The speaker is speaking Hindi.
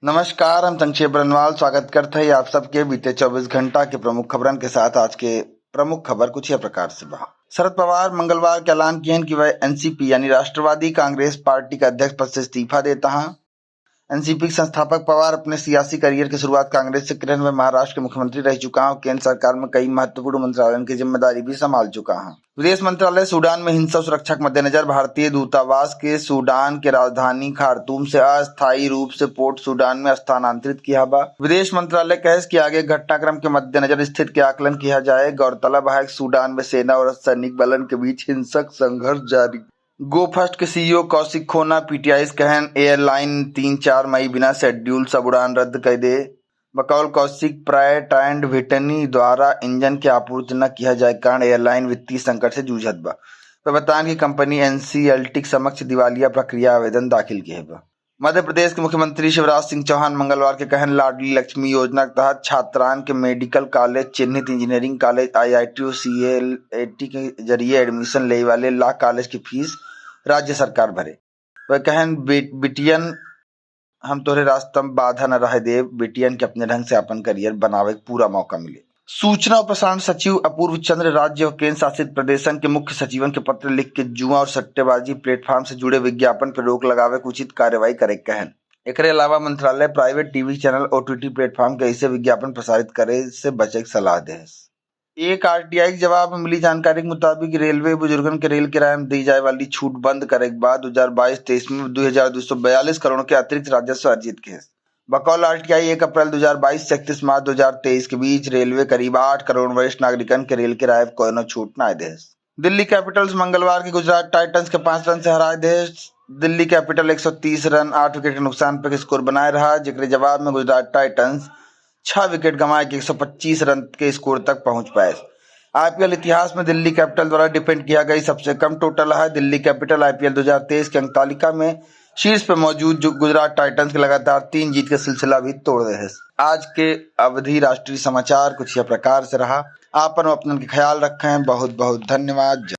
नमस्कार, हम संक्षेप बरनवाल स्वागत करते हैं आप सबके बीते 24 घंटा के प्रमुख खबरन के साथ। आज के प्रमुख खबर कुछ यह प्रकार से बा। शरद पवार मंगलवार के ऐलान किए कि वह एनसीपी यानी राष्ट्रवादी कांग्रेस पार्टी के अध्यक्ष पद से इस्तीफा देता है। एनसीपी के संस्थापक पवार अपने सियासी करियर की शुरुआत कांग्रेस से किरण में महाराष्ट्र के मुख्यमंत्री रह चुका हूं। केंद्र सरकार में कई महत्वपूर्ण मंत्रालयों की जिम्मेदारी भी संभाल चुका हूं। विदेश मंत्रालय सूडान में हिंसा सुरक्षा के मद्देनजर भारतीय दूतावास के सूडान के राजधानी खार्तूम से अस्थायी रूप से पोर्ट सूडान में स्थानांतरित किया बा। विदेश मंत्रालय कहे कि आगे घटनाक्रम के मद्देनजर स्थिति के आकलन किया जाए। गौरतलब है सूडान में सेना और सैनिक बलन के बीच हिंसक संघर्ष जारी। गो फर्स्ट के सीईओ कौशिक खोना पीटीआई कहन एयरलाइन 3-4 मई बिना शेड्यूल सब उड़ान रद्द कर दे। बकौल कौशिक प्रायट एंड व्हिटनी द्वारा इंजन की आपूर्ति न किया जाए कारण एयरलाइन वित्तीय संकट से जूझत बा। वह बताएं कि कंपनी एनसीएलटी के समक्ष दिवालिया प्रक्रिया आवेदन दाखिल किए बा। मध्य प्रदेश के मुख्यमंत्री शिवराज सिंह चौहान मंगलवार के कहन लाडली लक्ष्मी योजना के तहत छात्रान के मेडिकल कॉलेज, चिन्हित इंजीनियरिंग कॉलेज, आईआईटी और सीएलएटी के जरिए एडमिशन ले वाले ला कॉलेज की फीस राज्य सरकार भरे। वह कहन बिटियन हम तोहरे रास्ता में बाधा न रहे देव, बिटियन के अपने ढंग से अपन करियर बनावे के पूरा मौका मिले। सूचना और प्रसारण सचिव अपूर्व चंद्र राज्य और केंद्र शासित प्रदेशन के मुख्य सचिवन के पत्र लिख के जुआ और सट्टेबाजी प्लेटफॉर्म से जुड़े विज्ञापन पर रोक लगावे के उचित कार्यवाही करे कहन। एकरे अलावा मंत्रालय private TV channel OTT platform के ऐसे विज्ञापन प्रसारित करे से बचे की सलाह दे। एक आरटीआई के जवाब में मिली जानकारी के मुताबिक रेलवे बुजुर्गन के रेल किराए में दी जाए वाली छूट बंद करे के बाद 2022-23 में 2242 करोड़ के अतिरिक्त राजस्व अर्जित किए। बकौल आरटीआई 1 अप्रैल 2022 से 31 मार्च 2023 के बीच रेलवे करीब 8 करोड़ वरिष्ठ नागरिकन के रेल किराए पर कोई छूट न दे। दिल्ली कैपिटल्स मंगलवार की गुजरात टाइटंस के 5 रन से हराए दे। दिल्ली कैपिटल 130 रन 8 विकेट के नुकसान पर स्कोर बनाए रहा, जिसके जवाब में गुजरात टाइटंस 6 विकेट गंवाए के 125 रन के स्कोर तक पहुंच पाए। आईपीएल इतिहास में दिल्ली कैपिटल द्वारा डिफेंड किया गई सबसे कम टोटल है। दिल्ली कैपिटल आईपीएल 2023 के अंक तालिका में शीर्ष पर मौजूद जो गुजरात टाइटंस के लगातार 3 जीत का सिलसिला भी तोड़ रहे हैं। आज के अवधि राष्ट्रीय समाचार कुछ यह प्रकार से रहा। आप अपना ख्याल रखें। बहुत बहुत धन्यवाद।